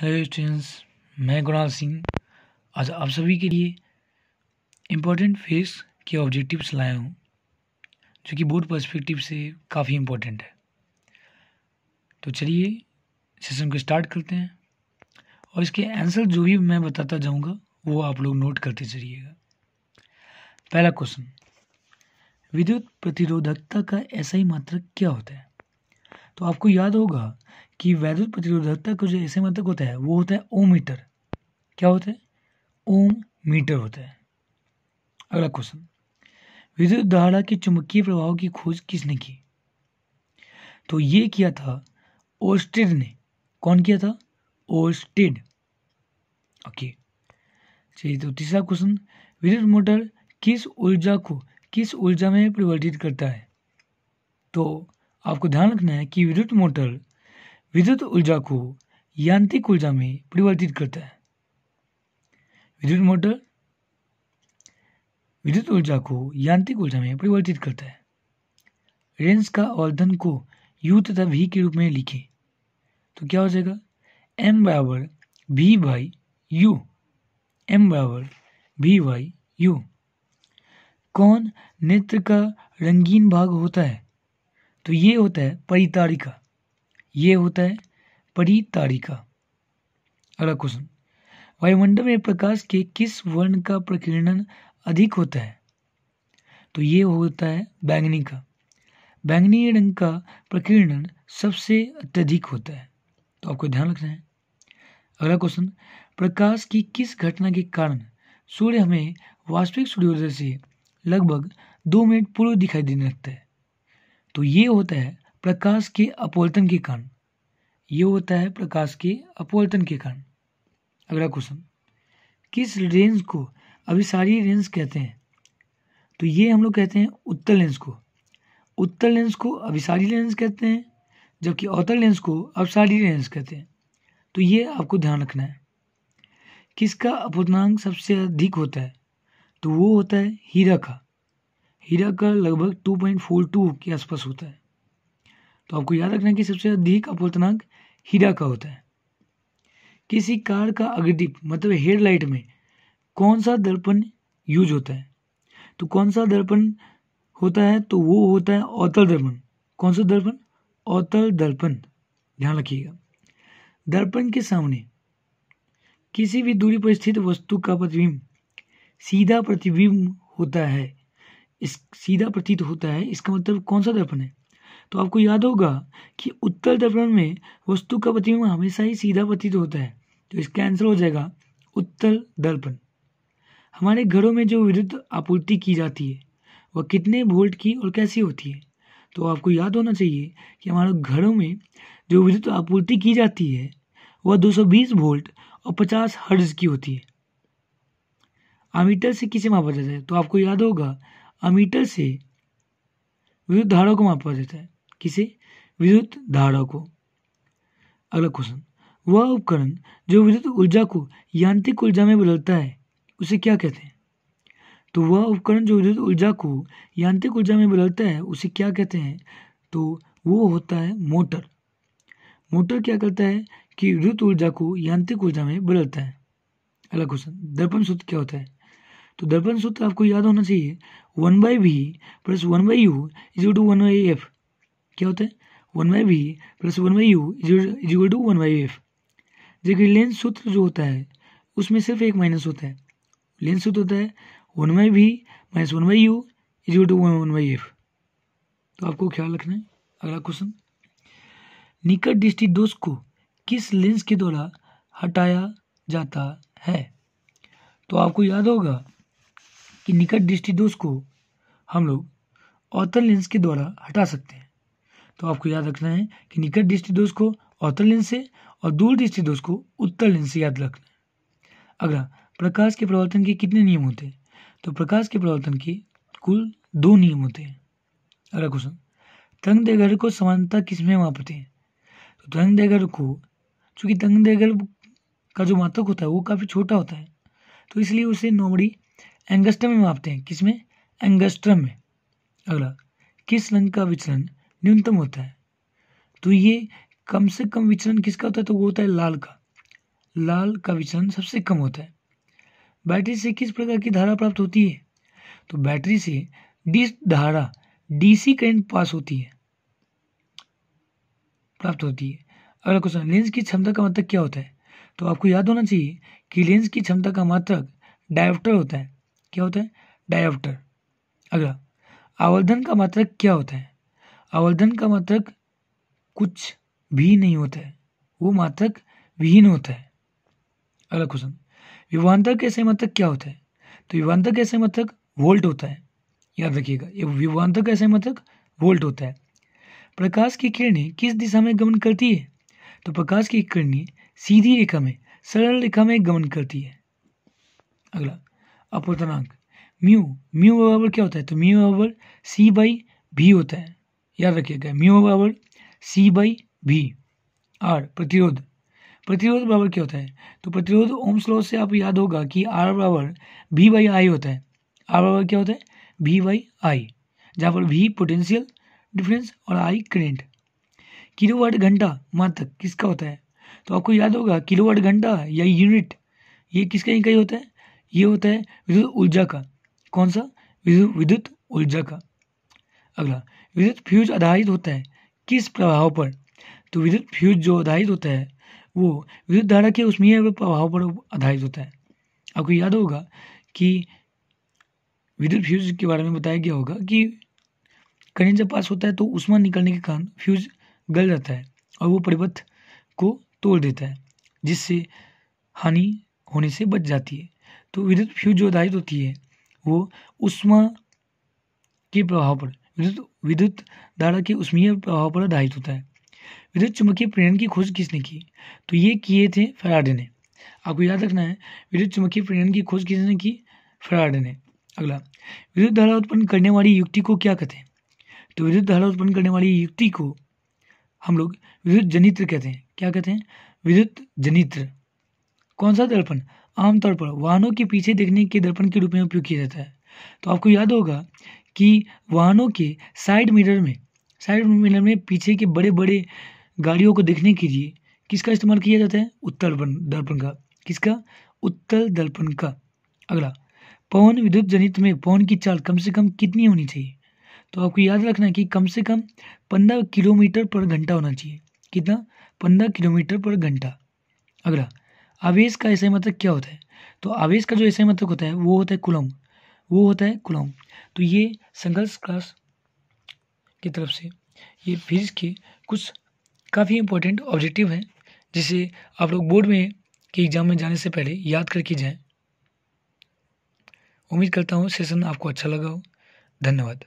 Hello students, मैं गुणाल सिंह आज आप सभी के लिए इम्पोर्टेंट फेज के ऑब्जेक्टिव्स लाया हूँ जो कि बोर्ड पर्सपेक्टिव से काफ़ी इम्पोर्टेंट है। तो चलिए सेशन को स्टार्ट करते हैं और इसके आंसर जो भी मैं बताता जाऊँगा वो आप लोग नोट करते चलिएगा। पहला क्वेश्चन, विद्युत प्रतिरोधकता का SI मात्रक क्या होता है? तो आपको याद होगा कि विद्युत प्रतिरोधकता का जो SI मात्रक होता है वो होता है ओम मीटर। क्या होता है? ओम मीटर होता है। अगला क्वेश्चन, विद्युत धारा के चुंबकीय प्रभाव की खोज किसने की? तो ये किया था ओर्स्टेड ने। कौन किया था? ओर्स्टेड। ओके, चलिए तो तीसरा क्वेश्चन, विद्युत मोटर किस ऊर्जा में परिवर्तित करता है? तो आपको ध्यान रखना है कि विद्युत मोटर विद्युत ऊर्जा को यांत्रिक ऊर्जा में परिवर्तित करता है। विद्युत मोटर विद्युत ऊर्जा को यांत्रिक ऊर्जा में परिवर्तित करता है। रेंज का अवधन को U तथा V के रूप में लिखें तो क्या हो जाएगा? M बराबर V बाई U। M बराबर V बाई U। कौन नेत्र का रंगीन भाग होता है? तो ये होता है परितारिका। ये होता है परितारिका। अगला क्वेश्चन, वायुमंडल में प्रकाश के किस वर्ण का प्रकीर्णन अधिक होता है? तो ये होता है बैंगनी का। बैंगनी रंग का प्रकीर्णन सबसे अत्यधिक होता है, तो आपको ध्यान रखना है। अगला क्वेश्चन, प्रकाश की किस घटना के कारण सूर्य हमें वास्तविक सूर्योदय से लगभग 2 मिनट पूर्व दिखाई देने लगता है? तो ये होता है प्रकाश के अपवर्तन के कारण। ये होता है प्रकाश के अपवर्तन के कारण। अगला क्वेश्चन, किस रेंज को अभिसारी रेंज कहते हैं? तो ये हम लोग कहते हैं उत्तल लेंस को। उत्तल लेंस को अभिसारी लेंस कहते हैं, जबकि अवतल लेंस को अपसारी लेंस कहते हैं। तो ये आपको ध्यान रखना है। किसका अपवर्तनांक सबसे अधिक होता है? तो वो होता है हीरा का। हीरा का लगभग 2.42 के आसपास होता है। तो आपको याद रखना है कि सबसे अधिक अपवर्तनांक हीरा का होता है। किसी कार का अग्रदीप मतलब हेडलाइट में कौन सा दर्पण यूज होता है? तो कौन सा दर्पण होता है? तो वो होता है अवतल दर्पण। कौन सा दर्पण? अवतल दर्पण। ध्यान रखिएगा। दर्पण के सामने किसी भी दूरी पर स्थित वस्तु का प्रतिबिंब सीधा प्रतिबिंब होता है। इस सीधा प्रतीत होता है, इसका मतलब कौन सा दर्पण है? तो आपको याद होगा कि उत्तल दर्पण में वस्तु का प्रतिबिंब हमेशा ही सीधा प्रतीत होता है, तो इसका आंसर हो जाएगा उत्तल दर्पण। हमारे घरों में जो विद्युत आपूर्ति की जाती है वह कितने वोल्ट की और कैसी होती है? तो आपको याद होना चाहिए कि हमारे घरों में जो विद्युत आपूर्ति की जाती है वह 220 वोल्ट और 50 हर्ट्ज की होती है। अमीटर से किसे मापा जाता है? तो आपको याद होगा अमीटर से विद्युत धारा को मापा जाता है। किसे? विद्युत धारा को। अगला क्वेश्चन, वह उपकरण जो विद्युत ऊर्जा को यांत्रिक ऊर्जा में बदलता है उसे क्या कहते हैं? तो वह उपकरण जो विद्युत ऊर्जा को यांत्रिक ऊर्जा में बदलता है उसे क्या कहते हैं? तो वो होता है मोटर। मोटर क्या करता है कि विद्युत ऊर्जा को यांत्रिक ऊर्जा में बदलता है। अगला क्वेश्चन, दर्पण सूत्र क्या होता है? तो दर्पण सूत्र आपको याद होना चाहिए 1/v plus 1/u is to 1/f। क्या होता है? 1/v plus 1/u is to 1/f। देखिए लेंस सूत्र जो होता है उसमें सिर्फ एक माइनस होता है। लेंस सूत्र होता है 1/v minus 1/u is to 1/f। तो आपको ख्याल रखना है। अगला क्वेश्चन, निकट दृष्टि दोष को किस लेंस के द्वारा हटाया जाता है? तो आपको याद होगा कि निकट दृष्टि दोष को हम लोग अवतल लेंस के द्वारा हटा सकते हैं। तो आपको याद रखना है कि निकट दृष्टि दोष को अवतल लेंस से और दूर दृष्टि दोष को उत्तल लेंस से याद रखना है। अगला, प्रकाश के प्रवर्तन के कितने नियम होते हैं? तो प्रकाश के प्रवर्तन के कुल 2 नियम होते हैं। अगला क्वेश्चन, तरंग दैर्घ्य को समानता किसमें मापते हैं? तो तरंग दैर्घ्य को, चूंकि तरंग दैर्घ्य का जो मात्रक होता है वो काफी छोटा होता है, तो इसलिए उसे नॉर्मली एंगस्ट्रम में मापते हैं। किसमें? एंगस्ट्रम में। अगला, किस रंग का विचलन न्यूनतम होता है? तो ये कम से कम विचलन किसका होता है? तो वो होता है लाल का। लाल का विचलन सबसे कम होता है। बैटरी से किस प्रकार की धारा प्राप्त होती है? तो बैटरी से धारा डीसी करंट पास होती है, प्राप्त होती है। अगला क्वेश्चन, लेंस की क्षमता का मात्रक क्या होता है? तो आपको याद होना चाहिए कि लेंस की क्षमता का मात्रक डायोप्टर होता है। क्या होता है? डायोप्टर। अगला, आवर्धन का मात्रक क्या होता है? आवर्धन का मात्रक कुछ भी नहीं होता है, वो मात्रक विहीन होता है। अगला क्वेश्चन, विभवांतर का SI मात्रक क्या होता है? तो विभवांतर का SI मात्रक वोल्ट होता है, याद रखिएगा। ये विभवांतर का SI मात्रक वोल्ट होता है। प्रकाश की किरणें किस दिशा में गमन करती है? तो प्रकाश की किरणें सीधी रेखा में, सरल रेखा में गमन करती है। अगला, अपवर्तनांक म्यू बराबर क्या होता है? तो म्यू बराबर C/V होता है, याद रखिएगा। म्यू बराबर C/V। आर, प्रतिरोध बराबर क्या होता है? तो प्रतिरोध ओम्स लॉ से आप याद होगा कि R बराबर V/I होता है। R बराबर क्या होता है? V/I, जहाँ पर V पोटेंशियल डिफरेंस और I करंट। किलोवाट घंटा मात्रक किसका होता है? तो आपको याद होगा किलोवाट घंटा या यूनिट, ये किसका इकाई होता है? ये होता है विद्युत ऊर्जा का। कौन सा? विद्युत ऊर्जा का। अगला, विद्युत फ्यूज आधारित होता है किस प्रभाव पर? तो विद्युत फ्यूज जो आधारित होता है वो विद्युत धारा के ऊष्मीय प्रभाव पर आधारित होता है। आपको याद होगा कि विद्युत फ्यूज के बारे में बताया गया होगा कि करंट जब पास होता है तो ऊष्मा निकलने के कारण फ्यूज गल जाता है और वो परिपथ को तोड़ देता है, जिससे हानि होने से बच जाती है। तो विद्युत फ्यूज जो आधारित होती है वो ऊष्मा के प्रभाव पर, विद्युत धारा के ऊष्मीय प्रभाव पर आधारित होता है। विद्युत चुम्बकीय प्रेरण की खोज किसने की? तो ये किए थे फैराडे ने। आपको याद रखना है, विद्युत चुम्बकीय प्रेरण की खोज किसने की? फैराडे ने। अगला, विद्युत धारा उत्पन्न करने वाली युक्ति को क्या कहते हैं? तो विद्युत धारा उत्पन्न करने वाली युक्ति को हम लोग विद्युत जनित्र कहते हैं। क्या कहते हैं? विद्युत जनित्र। कौन सा दर्पण आमतौर पर वाहनों के पीछे देखने के दर्पण के रूप में उपयोग किया जाता है? तो आपको याद होगा कि वाहनों के साइड मिरर में पीछे के बड़े बड़े गाड़ियों को देखने के लिए किसका इस्तेमाल किया जाता है? उत्तल दर्पण का। किसका? उत्तल दर्पण का। अगला, पवन विद्युत जनित्र में पवन की चाल कम से कम कितनी होनी चाहिए? तो आपको याद रखना है कि कम से कम 15 किलोमीटर पर घंटा होना चाहिए। कितना? 15 किलोमीटर पर घंटा। अगला, आवेश का SI मात्रक क्या होता है? तो आवेश का जो SI मात्रक होता है वो होता है कूलम। तो ये संघर्ष क्लास की तरफ से ये फिजिक्स के कुछ काफ़ी इंपॉर्टेंट ऑब्जेक्टिव हैं, जिसे आप लोग बोर्ड में के एग्जाम में जाने से पहले याद करके जाएं। उम्मीद करता हूँ सेशन आपको अच्छा लगा हो। धन्यवाद।